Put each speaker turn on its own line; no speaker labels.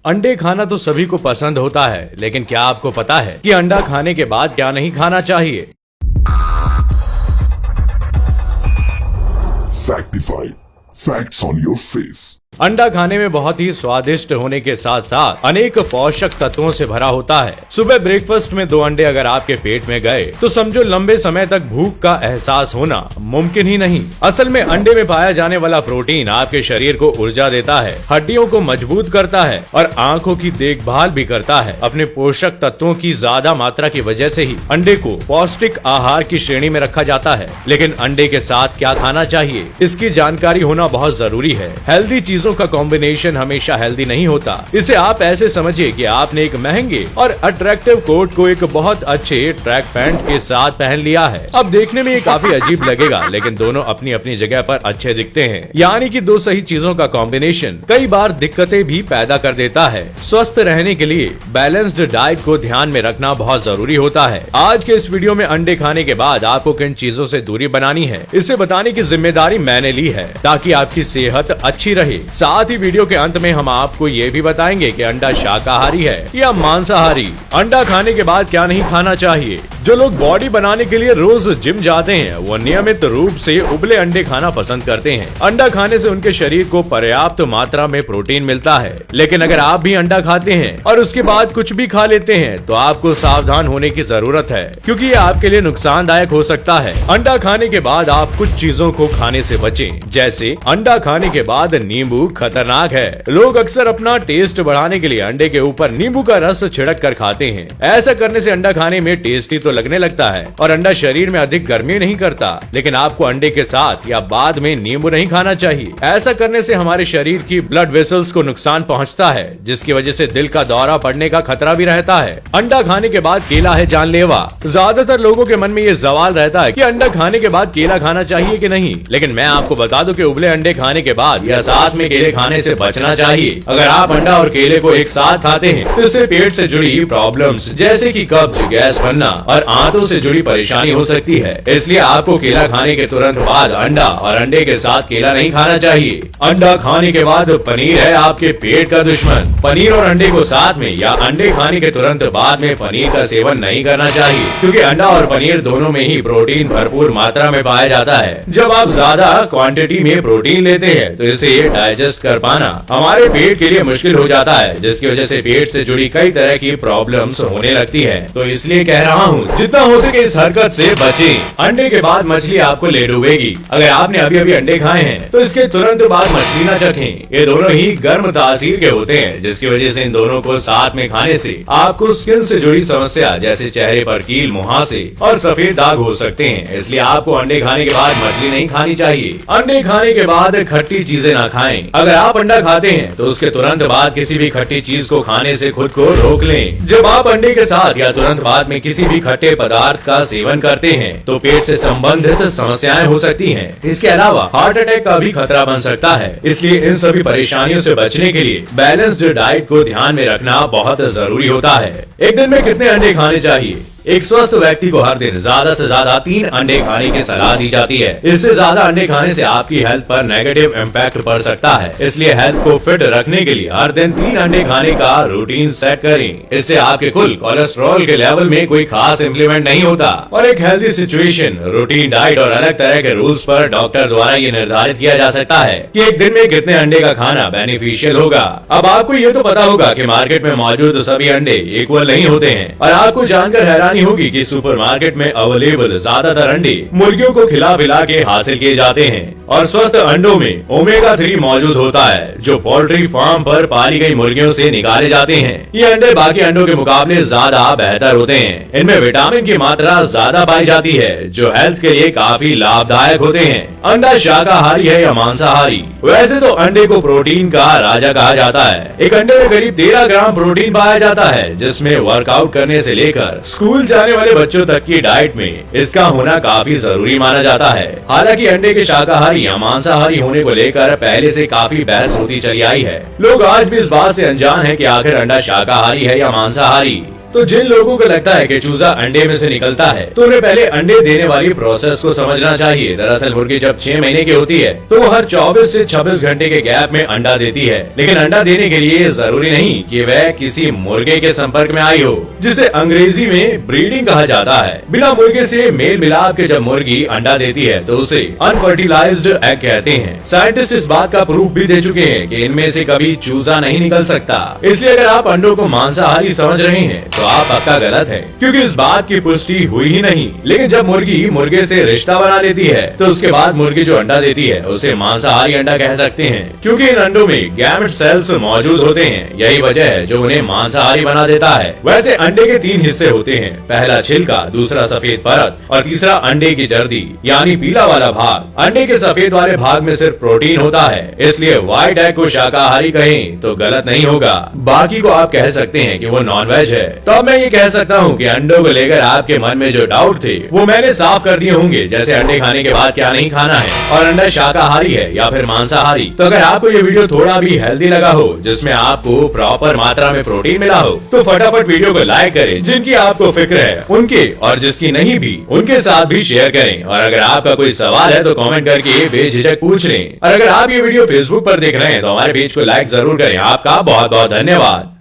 अंडे खाना तो सभी को पसंद होता है, लेकिन क्या आपको पता है कि अंडा खाने के बाद क्या नहीं खाना चाहिए?
Factified. Facts on your face.
अंडा खाने में बहुत ही स्वादिष्ट होने के साथ साथ अनेक पोषक तत्वों से भरा होता है। सुबह ब्रेकफास्ट में 2 अंडे अगर आपके पेट में गए तो समझो लंबे समय तक भूख का एहसास होना मुमकिन ही नहीं। असल में अंडे में पाया जाने वाला प्रोटीन आपके शरीर को ऊर्जा देता है, हड्डियों को मजबूत करता है और आंखों की देखभाल भी करता है। अपने पोषक तत्वों की ज्यादा मात्रा की वजह से ही अंडे को पौष्टिक आहार की श्रेणी में रखा जाता है। लेकिन अंडे के साथ क्या खाना चाहिए, इसकी जानकारी होना बहुत जरूरी है। हेल्दी चीजों का कॉम्बिनेशन हमेशा हेल्दी नहीं होता। इसे आप ऐसे समझिए कि आपने एक महंगे और अट्रैक्टिव कोट को एक बहुत अच्छे ट्रैक पैंट के साथ पहन लिया है। अब देखने में ये काफी अजीब लगेगा, लेकिन दोनों अपनी अपनी जगह पर अच्छे दिखते हैं। यानी कि 2 सही चीजों का कॉम्बिनेशन कई बार दिक्कतें भी पैदा कर देता है। स्वस्थ रहने के लिए बैलेंस्ड डाइट को ध्यान में रखना बहुत जरूरी होता है। आज के इस वीडियो में अंडे खाने के बाद आपको किन चीजों से दूरी बनानी है, इसे बताने की जिम्मेदारी मैंने ली है ताकि आपकी सेहत अच्छी रहे। साथ ही वीडियो के अंत में हम आपको ये भी बताएंगे कि अंडा शाकाहारी है या मांसाहारी। अंडा खाने के बाद क्या नहीं खाना चाहिए। जो लोग बॉडी बनाने के लिए रोज जिम जाते हैं वो नियमित रूप से उबले अंडे खाना पसंद करते हैं। अंडा खाने से उनके शरीर को पर्याप्त मात्रा में प्रोटीन मिलता है। लेकिन अगर आप भी अंडा खाते हैं और उसके बाद कुछ भी खा लेते हैं तो आपको सावधान होने की जरूरत है, क्योंकि ये आपके लिए नुकसानदायक हो सकता है। अंडा खाने के बाद आप कुछ चीजों को खाने से बचें, जैसे अंडा खाने के बाद नींबू खतरनाक है। लोग अक्सर अपना टेस्ट बढ़ाने के लिए अंडे के ऊपर नींबू का रस छिड़क कर खाते हैं। ऐसा करने से अंडा खाने में टेस्टी तो लगने लगता है और अंडा शरीर में अधिक गर्मी नहीं करता, लेकिन आपको अंडे के साथ या बाद में नींबू नहीं खाना चाहिए। ऐसा करने से हमारे शरीर की ब्लड वेसल्स को नुकसान पहुंचता है, जिसकी वजह से दिल का दौरा पड़ने का खतरा भी रहता है। अंडा खाने के बाद केला है जानलेवा। ज्यादातर लोगों के मन में ये सवाल रहता है कि अंडा खाने के बाद केला खाना चाहिए कि नहीं, लेकिन मैं आपको बता दूं कि उबले अंडे खाने के बाद या साथ में केले खाने से बचना चाहिए। अगर आप अंडा और केले को एक साथ खाते हैं तो इससे पेट से जुड़ी प्रॉब्लम्स जैसे कि कब्ज, गैस बनना और आंतों से जुड़ी परेशानी हो सकती है। इसलिए आपको केला खाने के तुरंत बाद अंडा और अंडे के साथ केला नहीं खाना चाहिए। अंडा खाने के बाद पनीर है आपके पेट का दुश्मन। पनीर और अंडे को साथ में या अंडे खाने के तुरंत बाद में पनीर का सेवन नहीं करना चाहिए, क्योंकि अंडा और पनीर दोनों में ही प्रोटीन भरपूर मात्रा में पाया जाता है। जब आप ज्यादा क्वांटिटी में प्रोटीन लेते हैं तो इसे डाइजेस्ट कर पाना हमारे पेट के लिए मुश्किल हो जाता है, जिसकी वजह से पेट से जुड़ी कई तरह की प्रॉब्लम्स होने लगती है। तो इसलिए कह रहा हूँ, जितना हो सके इस हरकत से बचें। अंडे के बाद मछली आपको ले डूबेगी। अगर आपने अभी अभी अंडे खाए हैं तो इसके तुरंत बाद मछली न चखें। ये दोनों ही गर्म तासीर के होते हैं, जिसकी वजह से इन दोनों को साथ में खाने से आपको स्किन से जुड़ी समस्या जैसे चेहरे पर कील, मुहासे और सफेद दाग हो सकते हैं। इसलिए आपको अंडे खाने के बाद मछली नहीं खानी चाहिए। अंडे खाने के बाद खट्टी चीजें न खाएं। अगर आप अंडा खाते हैं तो उसके तुरंत बाद किसी भी खट्टी चीज को खाने से खुद को रोक लें। जब आप अंडे के साथ या तुरंत बाद में किसी भी खट्टे पदार्थ का सेवन करते हैं तो पेट से संबंधित समस्याएं हो सकती हैं। इसके अलावा हार्ट अटैक का भी खतरा बन सकता है। इसलिए इन सभी परेशानियों से बचने के लिए बैलेंस्ड डाइट को ध्यान में रखना बहुत जरूरी होता है। एक दिन में कितने अंडे खाने चाहिए? एक स्वस्थ व्यक्ति को हर दिन ज्यादा से ज्यादा 3 अंडे खाने की सलाह दी जाती है। इससे ज्यादा अंडे खाने से आपकी हेल्थ पर नेगेटिव इम्पैक्ट पड़ सकता है। इसलिए हेल्थ को फिट रखने के लिए हर दिन 3 अंडे खाने का रूटीन सेट करें। इससे आपके कुल कोलेस्ट्रॉल के लेवल में कोई खास इम्प्लीमेंट नहीं होता और एक हेल्थी सिचुएशन, रूटीन डाइट और अलग तरह के रूल्स पर डॉक्टर द्वारा ये निर्धारित किया जा सकता है कि एक दिन में कितने अंडे का खाना बेनिफिशियल होगा। अब आपको ये तो पता होगा कि मार्केट में मौजूद सभी अंडे इक्वल नहीं होते हैं और आपको जानकर हैरानी होगी कि सुपरमार्केट में अवेलेबल ज्यादातर अंडे मुर्गियों को खिला पिला के हासिल किए जाते हैं और स्वस्थ अंडों में ओमेगा 3 मौजूद होता है, जो पोल्ट्री फार्म पर पाली गई मुर्गियों से निकाले जाते हैं। ये अंडे बाकी अंडों के मुकाबले ज्यादा बेहतर होते हैं। इनमें विटामिन की मात्रा ज्यादा पाई जाती है, जो हेल्थ के लिए काफी लाभदायक होते हैं। अंडा शाकाहारी है या मांसाहारी? वैसे तो अंडे को प्रोटीन का राजा कहा जाता है। एक अंडे में करीब 13 ग्राम प्रोटीन पाया जाता है, जिसमें वर्कआउट करने से लेकर स्कूल जाने वाले बच्चों तक की डाइट में इसका होना काफी जरूरी माना जाता है। हालांकि अंडे के शाकाहारी या मांसाहारी होने को लेकर पहले से काफी बहस होती चली आई है। लोग आज भी इस बात से अनजान हैं कि आखिर अंडा शाकाहारी है या मांसाहारी। तो जिन लोगों को लगता है कि चूजा अंडे में से निकलता है तो उन्हें पहले अंडे देने वाली प्रोसेस को समझना चाहिए। दरअसल मुर्गी जब 6 महीने की होती है तो वो हर 24 से 26 घंटे के गैप में अंडा देती है, लेकिन अंडा देने के लिए जरूरी नहीं कि वह किसी मुर्गे के संपर्क में आई हो, जिसे अंग्रेजी में ब्रीडिंग कहा जाता है। बिना मुर्गे से मेल मिलाप के जब मुर्गी अंडा देती है तो उसे अनफर्टिलाइज्ड एग कहते हैं। साइंटिस्ट इस बात का प्रूफ भी दे चुके हैं कि इनमें से कभी चूजा नहीं निकल सकता। इसलिए अगर आप अंडों को मांसाहारी समझ रहे हैं तो आप पक्का गलत है, क्योंकि इस बात की पुष्टि हुई ही नहीं। लेकिन जब मुर्गी मुर्गे से रिश्ता बना लेती है तो उसके बाद मुर्गी जो अंडा देती है उसे मांसाहारी अंडा कह सकते हैं, क्योंकि इन अंडों में गैमेट सेल्स मौजूद होते हैं। यही वजह है जो उन्हें मांसाहारी बना देता है। वैसे अंडे के 3 हिस्से होते हैं, पहला छिलका, दूसरा सफेद परत और तीसरा अंडे की जर्दी यानी पीला वाला भाग। अंडे के सफेद वाले भाग में सिर्फ प्रोटीन होता है, इसलिए व्हाइट एग को शाकाहारी कहें तो गलत नहीं होगा। बाकी को आप कह सकते हैं कि वो नॉनवेज है। तो अब मैं ये कह सकता हूँ कि अंडों को लेकर आपके मन में जो डाउट थे वो मैंने साफ कर दिए होंगे, जैसे अंडे खाने के बाद क्या नहीं खाना है और अंडा शाकाहारी है या फिर मांसाहारी। तो अगर आपको ये वीडियो थोड़ा भी हेल्दी लगा हो, जिसमें आपको प्रॉपर मात्रा में प्रोटीन मिला हो, तो फटाफट वीडियो को लाइक करें। जिनकी आपको फिक्र है उनके, और जिसकी नहीं भी उनके साथ भी शेयर करें। और अगर आपका कोई सवाल है तो कमेंट करके बेझिझक पूछ लें। और अगर आप ये वीडियो फेसबुक पर देख रहे हैं तो हमारे पेज को लाइक जरूर करें। आपका बहुत बहुत धन्यवाद।